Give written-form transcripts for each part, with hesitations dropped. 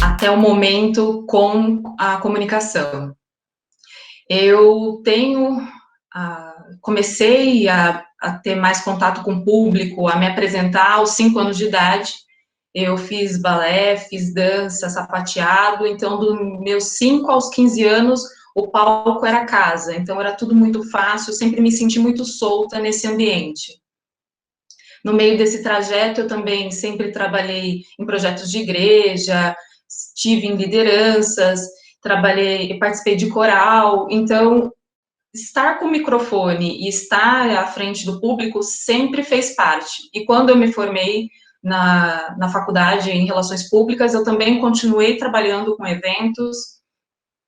Até o momento com a comunicação. Eu comecei a ter mais contato com o público, a me apresentar aos 5 anos de idade. Eu fiz balé, fiz dança, sapateado, então dos meus 5 aos 15 anos, o palco era casa, então era tudo muito fácil, eu sempre me senti muito solta nesse ambiente. No meio desse trajeto, eu também sempre trabalhei em projetos de igreja, estive em lideranças, participei de coral, então estar com o microfone e estar à frente do público sempre fez parte. E quando eu me formei na faculdade em Relações Públicas, eu também continuei trabalhando com eventos,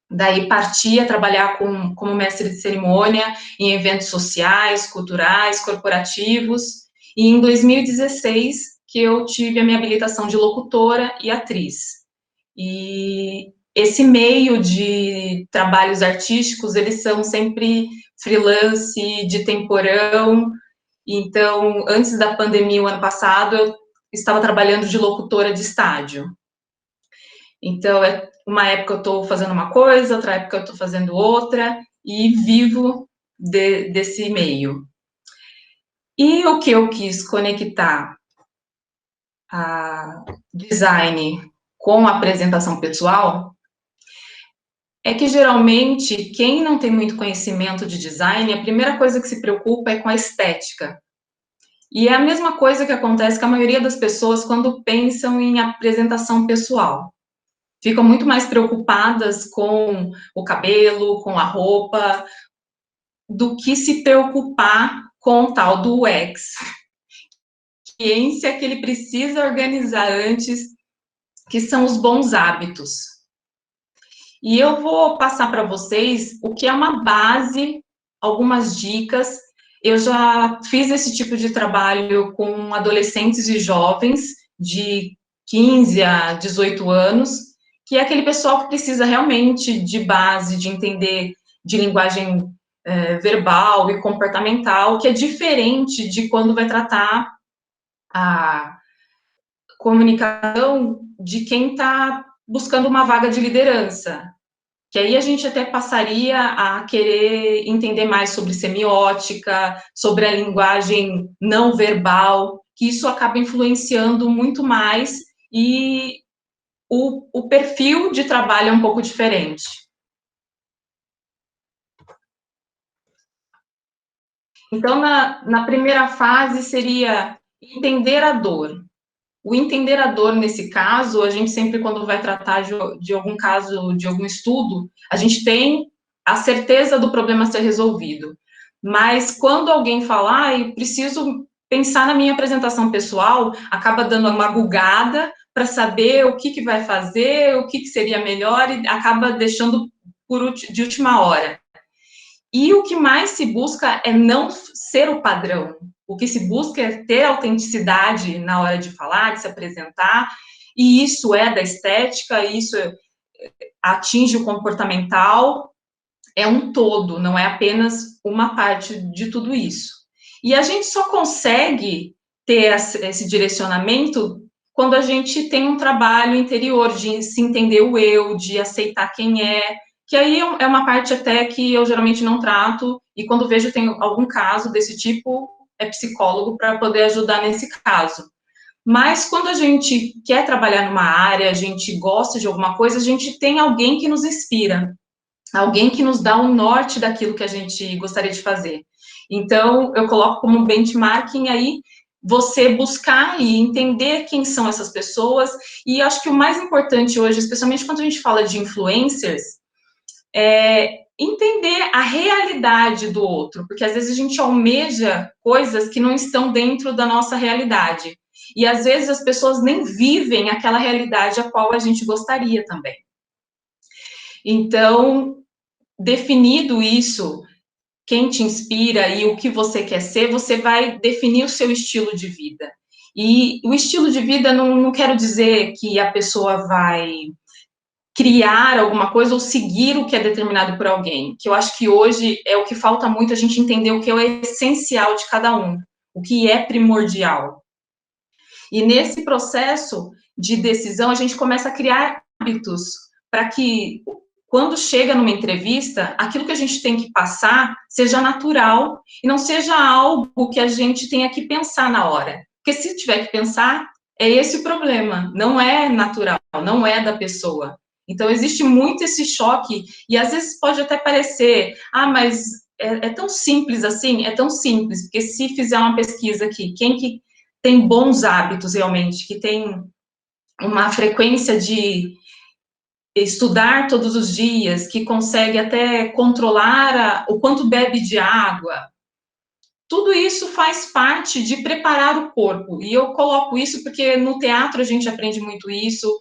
daí parti a trabalhar como mestre de cerimônia em eventos sociais, culturais, corporativos, e em 2016 que eu tive a minha habilitação de locutora e atriz. E esse meio de trabalhos artísticos, eles são sempre freelance, de temporão. Então, antes da pandemia, o ano passado, eu estava trabalhando de locutora de estádio. Então, uma época eu estou fazendo uma coisa, outra época eu estou fazendo outra, e vivo desse meio. E o que eu quis conectar a design com a apresentação pessoal é que, geralmente, quem não tem muito conhecimento de design, a primeira coisa que se preocupa é com a estética. E é a mesma coisa que acontece com a maioria das pessoas quando pensam em apresentação pessoal. Ficam muito mais preocupadas com o cabelo, com a roupa, do que se preocupar com o tal do UX. Ciência que ele precisa organizar antes, que são os bons hábitos. E eu vou passar para vocês o que é uma base, algumas dicas. Eu já fiz esse tipo de trabalho com adolescentes e jovens de 15 a 18 anos, que é aquele pessoal que precisa realmente de base, de entender de linguagem verbal e comportamental, que é diferente de quando vai tratar a comunicação de quem está buscando uma vaga de liderança, que aí a gente até passaria a querer entender mais sobre semiótica, sobre a linguagem não verbal, que isso acaba influenciando muito mais, e o perfil de trabalho é um pouco diferente. Então, na primeira fase, seria entender a dor. O entender a dor, nesse caso, a gente sempre, quando vai tratar de algum caso, de algum estudo, a gente tem a certeza do problema ser resolvido. Mas quando alguém fala, eu preciso pensar na minha apresentação pessoal, acaba dando uma bugada para saber o que vai fazer, o que seria melhor, e acaba deixando de última hora. E o que mais se busca é não ser o padrão. O que se busca é ter autenticidade na hora de falar, de se apresentar, e isso é da estética, isso atinge o comportamental, é um todo, não é apenas uma parte de tudo isso. E a gente só consegue ter esse direcionamento quando a gente tem um trabalho interior de se entender o eu, de aceitar quem é, que aí é uma parte até que eu geralmente não trato, e quando vejo tem algum caso desse tipo, é psicólogo para poder ajudar nesse caso. Mas quando a gente quer trabalhar numa área, a gente gosta de alguma coisa, a gente tem alguém que nos inspira, alguém que nos dá o norte daquilo que a gente gostaria de fazer. Então, eu coloco como benchmarking aí, você buscar e entender quem são essas pessoas, e acho que o mais importante hoje, especialmente quando a gente fala de influencers, é entender a realidade do outro, porque às vezes a gente almeja coisas que não estão dentro da nossa realidade, e às vezes as pessoas nem vivem aquela realidade a qual a gente gostaria também. Então, definido isso, quem te inspira e o que você quer ser, você vai definir o seu estilo de vida. E o estilo de vida, não quero dizer que a pessoa vai criar alguma coisa ou seguir o que é determinado por alguém, que eu acho que hoje é o que falta muito, a gente entender o que é o essencial de cada um. o que é primordial. E nesse processo de decisão, a gente começa a criar hábitos para que, quando chega numa entrevista, aquilo que a gente tem que passar seja natural e não seja algo que a gente tenha que pensar na hora. Porque se tiver que pensar, é esse o problema, não é natural, não é da pessoa. Então, existe muito esse choque, e às vezes pode até parecer, mas é tão simples assim? É tão simples, porque se fizer uma pesquisa aqui, quem que tem bons hábitos realmente, que tem uma frequência de estudar todos os dias, que consegue até controlar o quanto bebe de água, tudo isso faz parte de preparar o corpo. E eu coloco isso porque no teatro a gente aprende muito isso,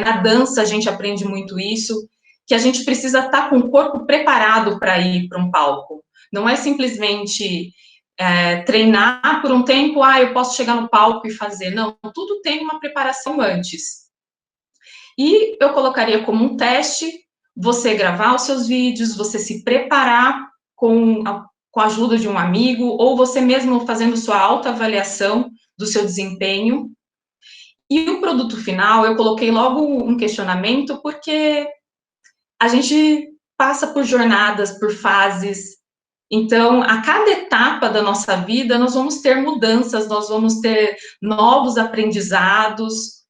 na dança a gente aprende muito isso, que a gente precisa estar com o corpo preparado para ir para um palco. Não é simplesmente treinar por um tempo, eu posso chegar no palco e fazer. Não, tudo tem uma preparação antes. E eu colocaria como um teste você gravar os seus vídeos, você se preparar com a ajuda de um amigo, ou você mesmo fazendo sua autoavaliação do seu desempenho. E o produto final, eu coloquei logo um questionamento, porque a gente passa por jornadas, por fases. Então, a cada etapa da nossa vida, nós vamos ter mudanças, nós vamos ter novos aprendizados,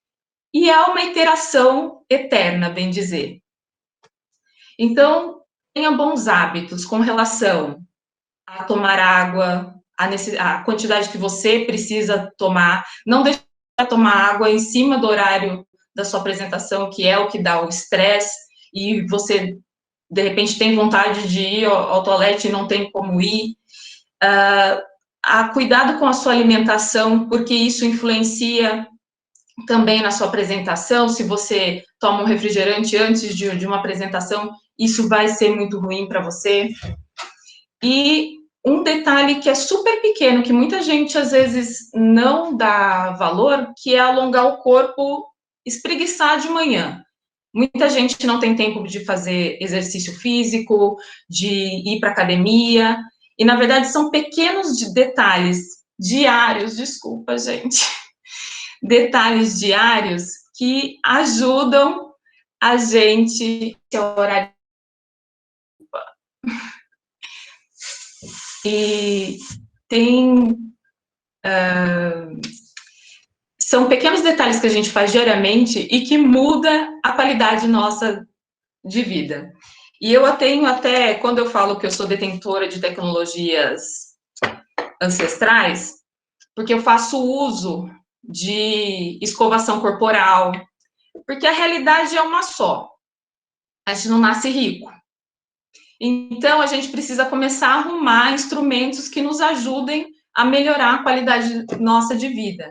e é uma interação eterna, bem dizer. Então, tenha bons hábitos com relação a tomar água, a quantidade que você precisa tomar. Não deixe de tomar água em cima do horário da sua apresentação, que é o que dá o estresse, e você, de repente, tem vontade de ir ao toalete e não tem como ir. Cuidado com a sua alimentação, porque isso influencia também na sua apresentação. Se você toma um refrigerante antes de uma apresentação, isso vai ser muito ruim para você. E um detalhe que é super pequeno, que muita gente às vezes não dá valor, que é alongar o corpo, espreguiçar de manhã. Muita gente não tem tempo de fazer exercício físico, de ir para academia, e na verdade são pequenos detalhes diários, desculpa, gente, detalhes diários que ajudam a gente a horário. E tem são pequenos detalhes que a gente faz diariamente e que muda a qualidade nossa de vida. E eu tenho até, quando eu falo que eu sou detentora de tecnologias ancestrais, porque eu faço uso de escovação corporal, porque a realidade é uma só. A gente não nasce rico. Então, a gente precisa começar a arrumar instrumentos que nos ajudem a melhorar a qualidade nossa de vida.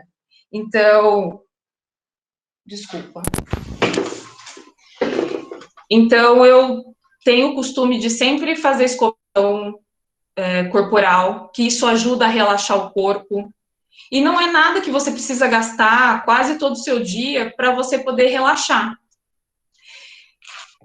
Então, desculpa. Então, eu tenho o costume de sempre fazer escovação corporal, que isso ajuda a relaxar o corpo. E não é nada que você precisa gastar quase todo o seu dia para você poder relaxar.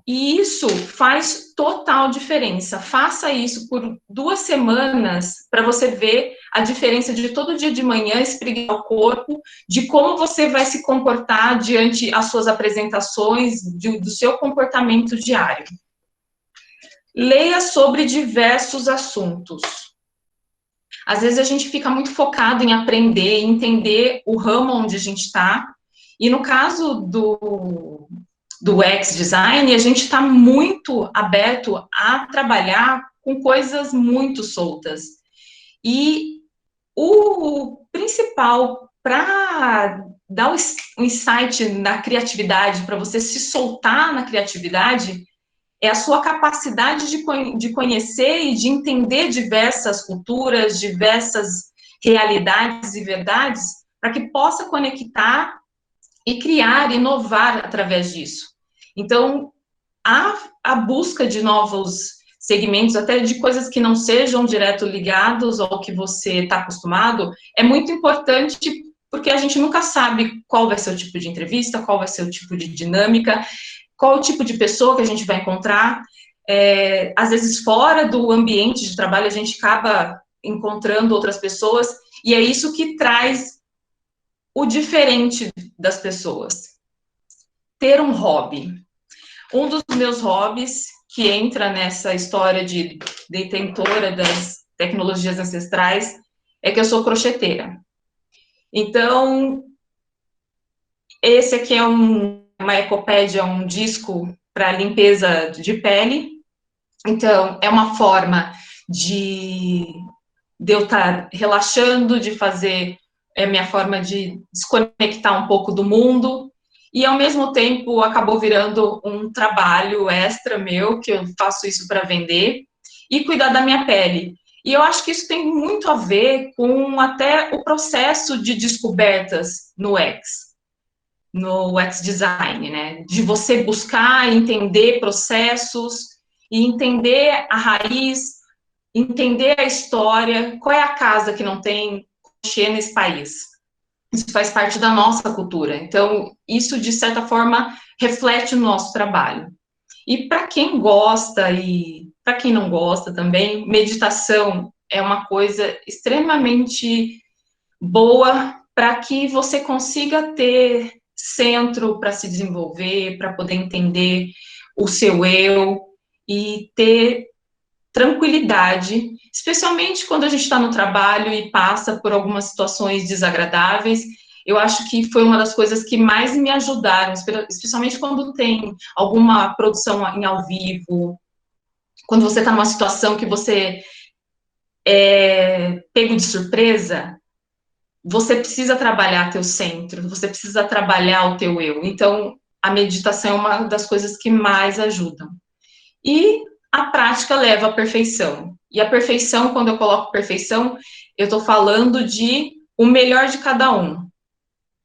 E isso faz total diferença. Faça isso por 2 semanas para você ver a diferença de todo dia de manhã espreguiçar o corpo, de como você vai se comportar diante as suas apresentações, do seu comportamento diário. Leia sobre diversos assuntos. Às vezes a gente fica muito focado em aprender, entender o ramo onde a gente está. E no caso do UX Design, a gente está muito aberto a trabalhar com coisas muito soltas. E o principal para dar um insight na criatividade, para você se soltar na criatividade, é a sua capacidade de conhecer e de entender diversas culturas, diversas realidades e verdades, para que possa conectar e criar, inovar através disso. Então, a busca de novos segmentos, até de coisas que não sejam direto ligados ao que você está acostumado, é muito importante, porque a gente nunca sabe qual vai ser o tipo de entrevista, qual vai ser o tipo de dinâmica, qual o tipo de pessoa que a gente vai encontrar. Às vezes, fora do ambiente de trabalho, a gente acaba encontrando outras pessoas, e é isso que traz o diferente das pessoas. Ter um hobby. Um dos meus hobbies, que entra nessa história de detentora das tecnologias ancestrais, é que eu sou crocheteira. Então, esse aqui é uma ecopédia, um disco para limpeza de pele. Então, é uma forma de eu estar relaxando, de fazer, é minha forma de desconectar um pouco do mundo, e ao mesmo tempo acabou virando um trabalho extra meu, que eu faço isso para vender, e cuidar da minha pele. E eu acho que isso tem muito a ver com até o processo de descobertas no UX design, né? De você buscar entender processos e entender a raiz, entender a história, qual é a casa que não tem crochê nesse país. Isso faz parte da nossa cultura. Então, isso, de certa forma, reflete no nosso trabalho. E para quem gosta e para quem não gosta também, meditação é uma coisa extremamente boa para que você consiga ter centro para se desenvolver, para poder entender o seu eu e ter tranquilidade, especialmente quando a gente está no trabalho e passa por algumas situações desagradáveis. Eu acho que foi uma das coisas que mais me ajudaram, especialmente quando tem alguma produção em ao vivo, quando você está numa situação que você é pego de surpresa, você precisa trabalhar teu centro, você precisa trabalhar o teu eu. Então, a meditação é uma das coisas que mais ajudam. E a prática leva à perfeição. E a perfeição, quando eu coloco perfeição, eu estou falando de o melhor de cada um.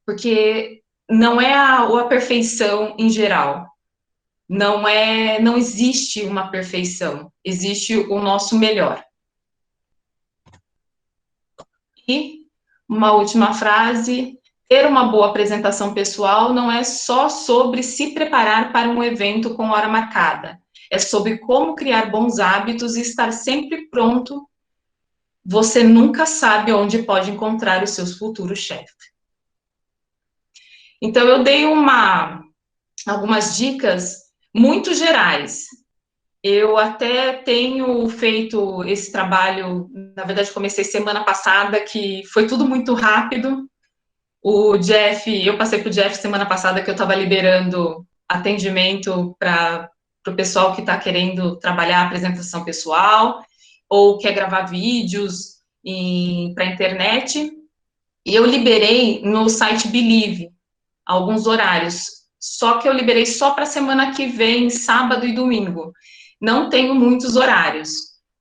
Porque não é a perfeição em geral. Não existe uma perfeição. Existe o nosso melhor. E uma última frase: ter uma boa apresentação pessoal não é só sobre se preparar para um evento com hora marcada. É sobre como criar bons hábitos e estar sempre pronto. Você nunca sabe onde pode encontrar os seus futuros chefes. Então, eu dei algumas dicas muito gerais. Eu até tenho feito esse trabalho, na verdade, comecei semana passada, que foi tudo muito rápido. O Jeff, eu passei para o Jeff semana passada que eu estava liberando atendimento para o pessoal que está querendo trabalhar a apresentação pessoal ou quer gravar vídeos para a internet. E eu liberei no site Believe alguns horários. Só que eu liberei só para a semana que vem, sábado e domingo. Não tenho muitos horários,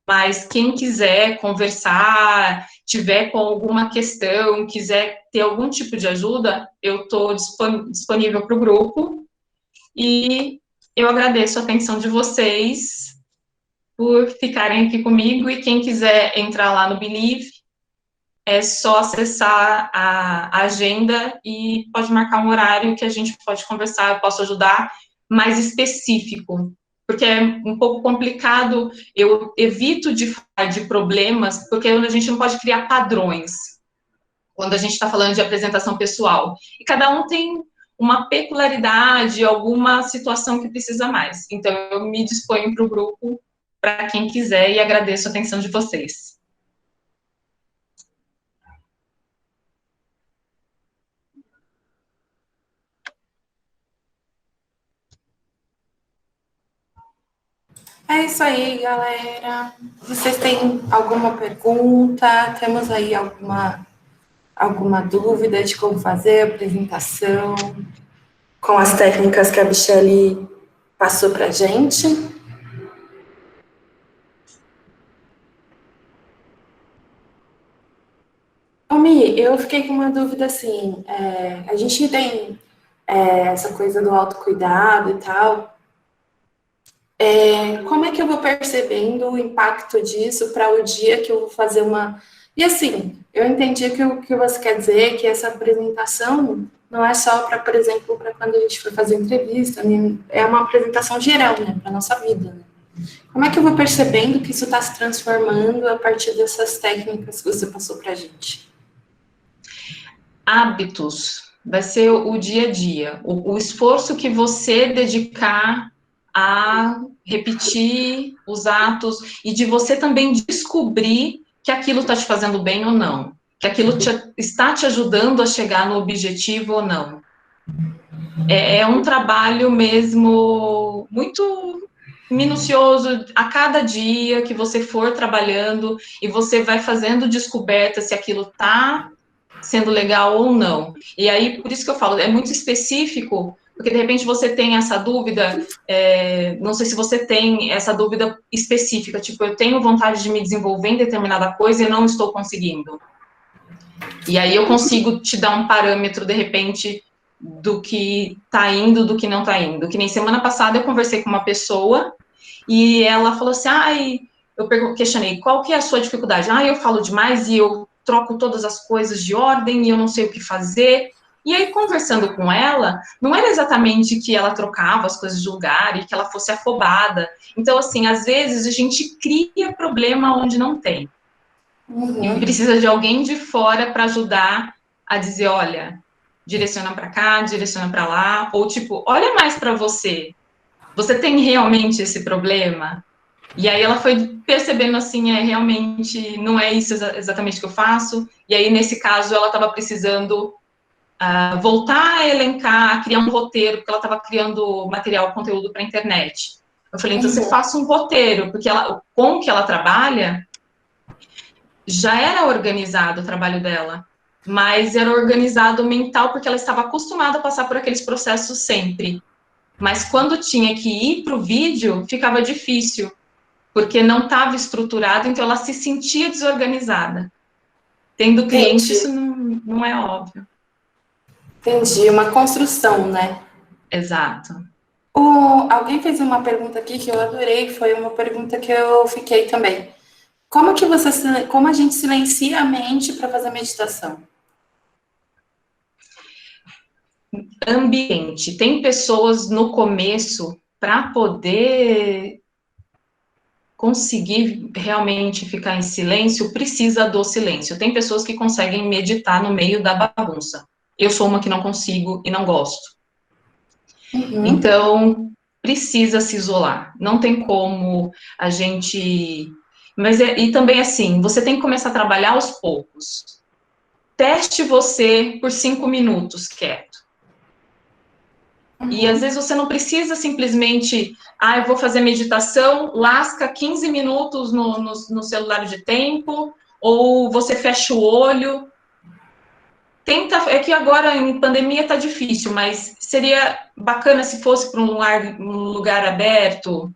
mas quem quiser conversar, tiver com alguma questão, quiser ter algum tipo de ajuda, eu estou disponível para o grupo. E eu agradeço a atenção de vocês por ficarem aqui comigo, e quem quiser entrar lá no Believe, é só acessar a agenda e pode marcar um horário que a gente pode conversar, eu posso ajudar, mais específico, porque é um pouco complicado, eu evito de falar de problemas, porque a gente não pode criar padrões, quando a gente está falando de apresentação pessoal, e cada um tem uma peculiaridade, alguma situação que precisa mais, então eu me disponho para o grupo, para quem quiser, e agradeço a atenção de vocês. É isso aí, galera. Vocês têm alguma pergunta? Temos aí alguma dúvida de como fazer a apresentação com as técnicas que a Michelle passou para a gente? Mi, eu fiquei com uma dúvida assim. A gente tem essa coisa do autocuidado e tal. Como é que eu vou percebendo o impacto disso para o dia que eu vou fazer uma... E assim, eu entendi que o que você quer dizer, que essa apresentação não é só para, por exemplo, para quando a gente for fazer entrevista, é uma apresentação geral, né, para a nossa vida, né? Como é que eu vou percebendo que isso está se transformando a partir dessas técnicas que você passou para a gente? Hábitos vai ser o dia a dia, o esforço que você dedicar a repetir os atos e de você também descobrir que aquilo está te fazendo bem ou não, que aquilo está te ajudando a chegar no objetivo ou não. É um trabalho mesmo muito minucioso a cada dia que você for trabalhando e você vai fazendo descoberta se aquilo está sendo legal ou não. E aí, por isso que eu falo, é muito específico, porque de repente você tem essa dúvida, não sei se você tem essa dúvida específica, tipo, eu tenho vontade de me desenvolver em determinada coisa e não estou conseguindo. E aí eu consigo te dar um parâmetro, de repente, do que tá indo, do que não tá indo. Que nem semana passada eu conversei com uma pessoa e ela falou assim, eu questionei, qual que é a sua dificuldade? Eu falo demais e eu troco todas as coisas de ordem e eu não sei o que fazer. E aí, conversando com ela, não era exatamente que ela trocava as coisas de lugar e que ela fosse afobada. Então, assim, às vezes a gente cria problema onde não tem. E precisa de alguém de fora para ajudar a dizer, olha, direciona para cá, direciona para lá, ou tipo, olha mais para você. Você tem realmente esse problema? E aí ela foi percebendo assim, realmente não é isso exatamente que eu faço. E aí nesse caso ela estava precisando voltar a elencar, a criar um roteiro, porque ela estava criando material, conteúdo para a internet. Eu falei, então você faça um roteiro, porque ela, com o que ela trabalha, já era organizado o trabalho dela, mas era organizado mental porque ela estava acostumada a passar por aqueles processos sempre. Mas quando tinha que ir para o vídeo, ficava difícil, porque não estava estruturado, então ela se sentia desorganizada. Tendo cliente, isso não é óbvio. Entendi, uma construção, né? Exato. Alguém fez uma pergunta aqui que eu adorei, foi uma pergunta que eu fiquei também. Como a gente silencia a mente para fazer meditação? Ambiente. Tem pessoas no começo, para poder conseguir realmente ficar em silêncio, precisa do silêncio. Tem pessoas que conseguem meditar no meio da bagunça. Eu sou uma que não consigo e não gosto. Então, precisa se isolar. Não tem como a gente... e também, assim, você tem que começar a trabalhar aos poucos. Teste você por 5 minutos quieto. E às vezes você não precisa simplesmente, eu vou fazer meditação, lasca 15 minutos no celular de tempo, ou você fecha o olho. É que agora em pandemia tá difícil, mas seria bacana se fosse para um lugar aberto,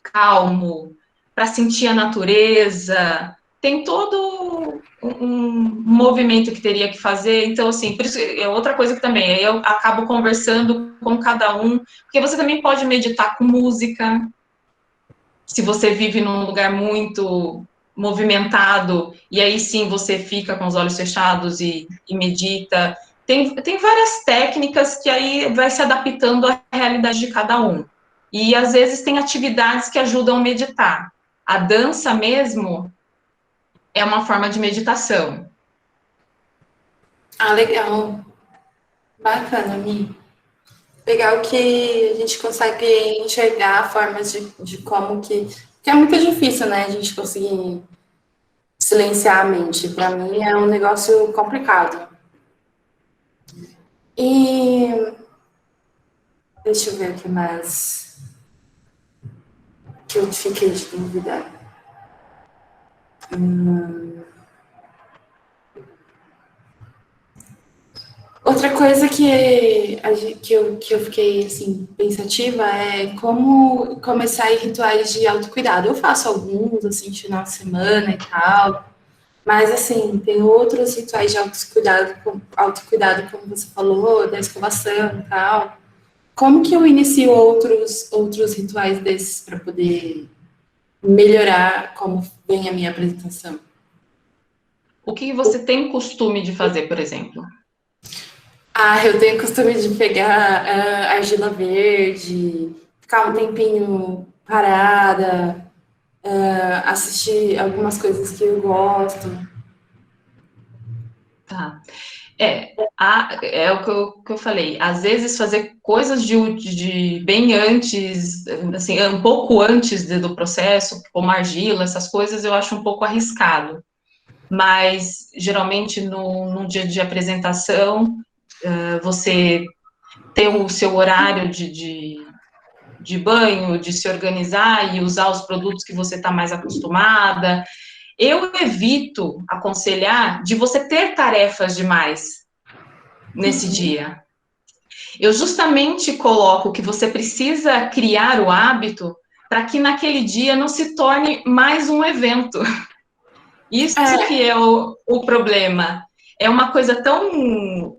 calmo, para sentir a natureza. Tem todo um movimento que teria que fazer. Então, assim, por isso é outra coisa que também eu acabo conversando com cada um, porque você também pode meditar com música. Se você vive num lugar muito movimentado, e aí sim você fica com os olhos fechados e medita. Tem várias técnicas que aí vai se adaptando à realidade de cada um. E às vezes tem atividades que ajudam a meditar. A dança mesmo é uma forma de meditação. Legal. Bacana, Mi. Legal que a gente consegue enxergar formas de como que... Porque é muito difícil, né? A gente conseguir silenciar a mente. Para mim é um negócio complicado. E deixa eu ver aqui mais que eu fiquei de dúvida. Outra coisa que eu fiquei assim, pensativa é como começar em rituais de autocuidado. Eu faço alguns, assim, de final de semana e tal, mas assim, tem outros rituais de autocuidado, como você falou, da escovação e tal. Como que eu inicio outros rituais desses para poder melhorar como vem a minha apresentação? O que você tem costume de fazer, por exemplo? Eu tenho costume de pegar argila verde, ficar um tempinho parada, assistir algumas coisas que eu gosto. Tá. É o que eu falei. Às vezes fazer coisas de bem antes, assim, um pouco antes do processo, como argila, essas coisas, eu acho um pouco arriscado. Mas geralmente no dia de apresentação, você ter o seu horário de banho, de se organizar e usar os produtos que você está mais acostumada. Eu evito aconselhar de você ter tarefas demais nesse dia. Eu justamente coloco que você precisa criar o hábito para que naquele dia não se torne mais um evento. Isso que é o problema. É uma coisa tão...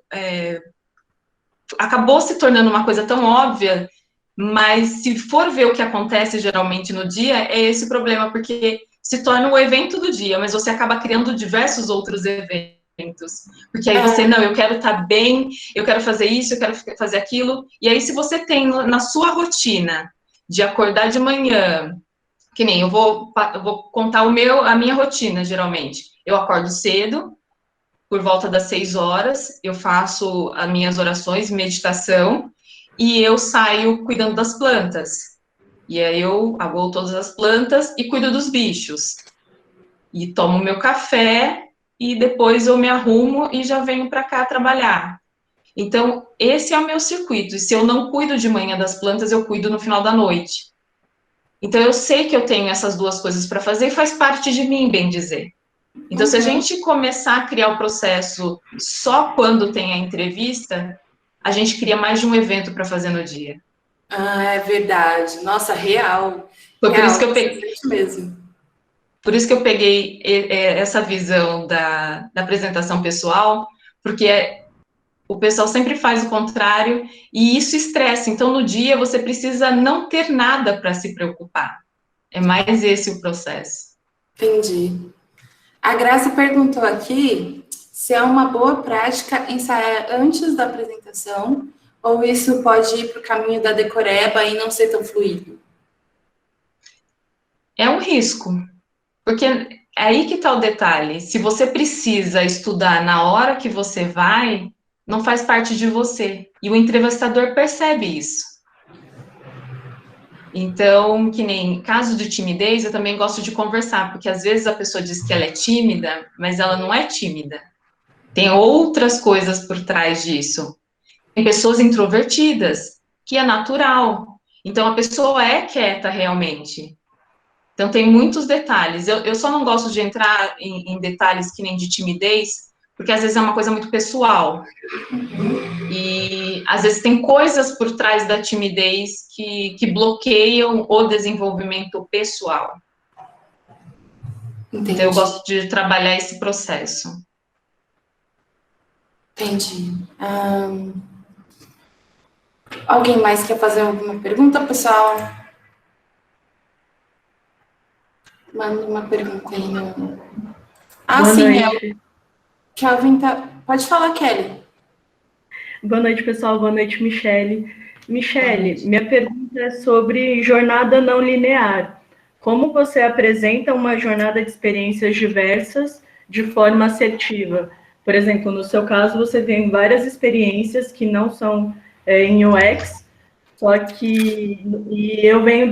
acabou se tornando uma coisa tão óbvia, mas se for ver o que acontece geralmente no dia, é esse o problema, porque se torna o evento do dia, mas você acaba criando diversos outros eventos. Porque aí você, não, eu quero estar bem, eu quero fazer isso, eu quero fazer aquilo. E aí, se você tem na sua rotina de acordar de manhã, que nem eu vou contar a minha rotina, geralmente. Eu acordo cedo, por volta das 6 horas, eu faço as minhas orações, meditação, e eu saio cuidando das plantas. E aí eu agoo todas as plantas e cuido dos bichos. E tomo meu café e depois eu me arrumo e já venho para cá trabalhar. Então, esse é o meu circuito. E se eu não cuido de manhã das plantas, eu cuido no final da noite. Então, eu sei que eu tenho essas duas coisas para fazer e faz parte de mim, bem dizer. Então, se a gente começar a criar o processo só quando tem a entrevista, a gente cria mais de um evento para fazer no dia. É verdade. Nossa, real. Foi por isso Real, que eu peguei, mesmo. por isso que eu peguei essa visão da apresentação pessoal, porque o pessoal sempre faz o contrário e isso estressa. Então, no dia, você precisa não ter nada para se preocupar. É mais esse o processo. Entendi. A Graça perguntou aqui se é uma boa prática ensaiar antes da apresentação ou isso pode ir para o caminho da decoreba e não ser tão fluido. É um risco, porque é aí que está o detalhe. Se você precisa estudar na hora que você vai, não faz parte de você. E o entrevistador percebe isso. Então, que nem caso de timidez, eu também gosto de conversar, porque às vezes a pessoa diz que ela é tímida, mas ela não é tímida. Tem outras coisas por trás disso. Tem pessoas introvertidas, que é natural. Então, a pessoa é quieta realmente. Então, tem muitos detalhes. Eu só não gosto de entrar em detalhes que nem de timidez, porque às vezes é uma coisa muito pessoal. E às vezes tem coisas por trás da timidez que bloqueiam o desenvolvimento pessoal. Entendi. Então, eu gosto de trabalhar esse processo. Entendi. Alguém mais quer fazer alguma pergunta, pessoal? Manda uma pergunta aí. Boa sim, noite. Kelvin tá... Pode falar, Kelly. Boa noite, pessoal. Boa noite, Michele. Michele, minha pergunta é sobre jornada não linear. Como você apresenta uma jornada de experiências diversas de forma assertiva? Por exemplo, no seu caso, você tem várias experiências que não são em UX, só que eu venho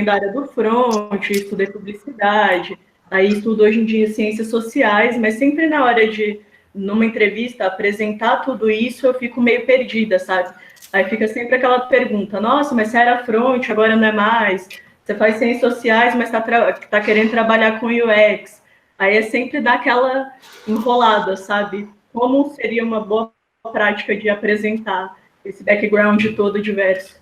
da área do front, estudei publicidade, aí estudo hoje em dia ciências sociais, mas sempre na hora de, numa entrevista, apresentar tudo isso, eu fico meio perdida, sabe? Aí fica sempre aquela pergunta, nossa, mas você era front, agora não é mais, você faz ciências sociais, mas tá querendo trabalhar com UX. Aí é sempre dar aquela enrolada, sabe? Como seria uma boa prática de apresentar esse background todo diverso?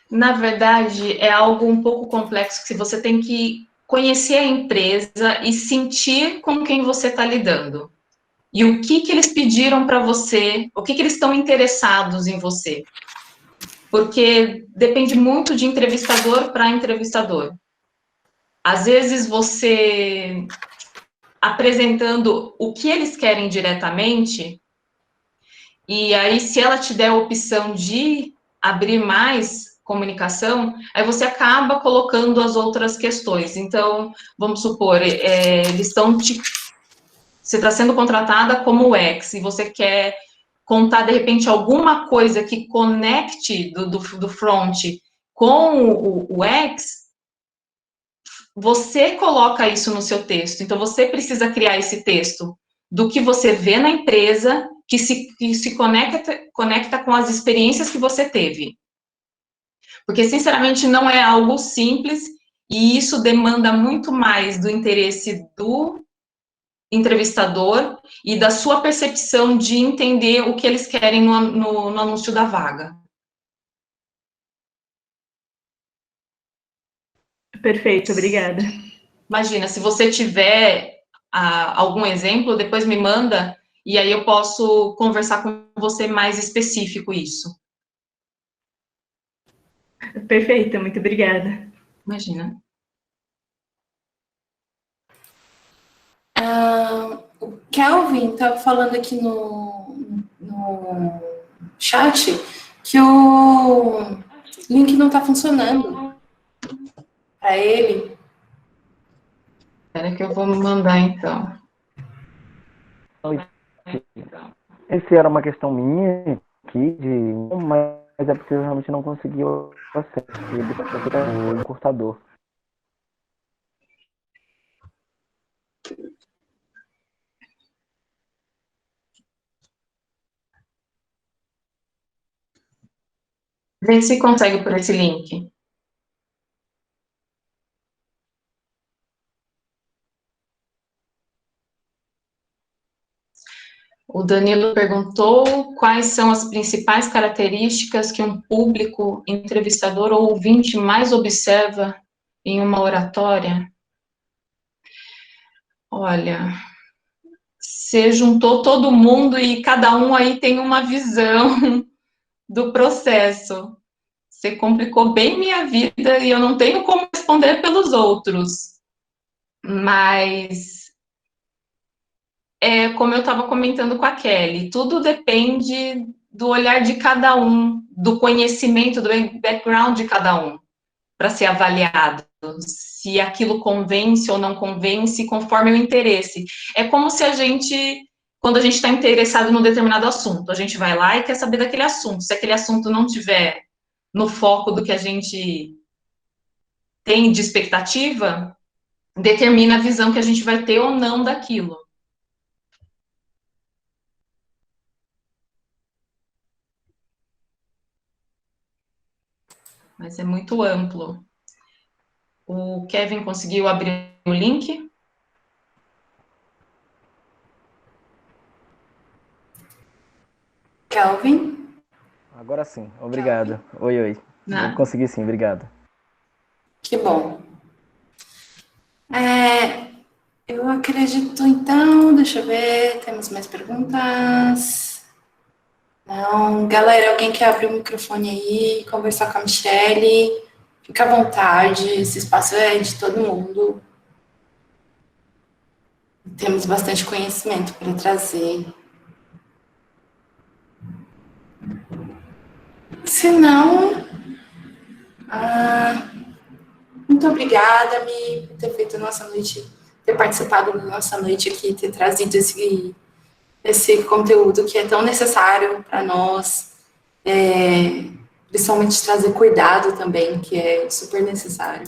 Na verdade, é algo um pouco complexo, que você tem que conhecer a empresa e sentir com quem você está lidando. E o que eles pediram para você, o que eles estão interessados em você. Porque depende muito de entrevistador para entrevistador. Às vezes você apresentando o que eles querem diretamente, e aí se ela te der a opção de abrir mais, comunicação, aí você acaba colocando as outras questões. Então, vamos supor, eles estão você está sendo contratada como UX e você quer contar, de repente, alguma coisa que conecte do front com o UX, você coloca isso no seu texto. Então, você precisa criar esse texto do que você vê na empresa, que se conecta com as experiências que você teve. Porque, sinceramente, não é algo simples e isso demanda muito mais do interesse do entrevistador e da sua percepção de entender o que eles querem no anúncio da vaga. Perfeito, obrigada. Imagina, se você tiver algum exemplo, depois me manda e aí eu posso conversar com você mais específico isso. Perfeito, muito obrigada. Imagina. O Kelvin estava falando aqui no chat que o link não está funcionando para ele. Espera que eu vou mandar, então. Esse era uma questão minha aqui, mas é porque eu realmente não consegui o acesso. O encurtador. Vê se consegue por esse link. O Danilo perguntou quais são as principais características que um público, entrevistador ou ouvinte mais observa em uma oratória. Olha, você juntou todo mundo e cada um aí tem uma visão do processo. Você complicou bem minha vida e eu não tenho como responder pelos outros. Mas como eu estava comentando com a Kelly, tudo depende do olhar de cada um, do conhecimento, do background de cada um, para ser avaliado, se aquilo convence ou não convence, conforme o interesse. É como se quando a gente está interessado num determinado assunto, a gente vai lá e quer saber daquele assunto. Se aquele assunto não tiver no foco do que a gente tem de expectativa, determina a visão que a gente vai ter ou não daquilo. Mas é muito amplo. O Kevin conseguiu abrir o link? Kelvin? Agora sim, obrigado. Oi. Eu consegui sim, obrigado. Que bom. Eu acredito, então, deixa eu ver, temos mais perguntas? Não, galera, alguém quer abrir o microfone aí, conversar com a Michelle? Fica à vontade, esse espaço é de todo mundo. Temos bastante conhecimento para trazer. Se não, muito obrigada, Mi, por ter feito a nossa noite, ter participado da nossa noite aqui, ter trazido esse conteúdo que é tão necessário para nós, principalmente trazer cuidado também, que é super necessário.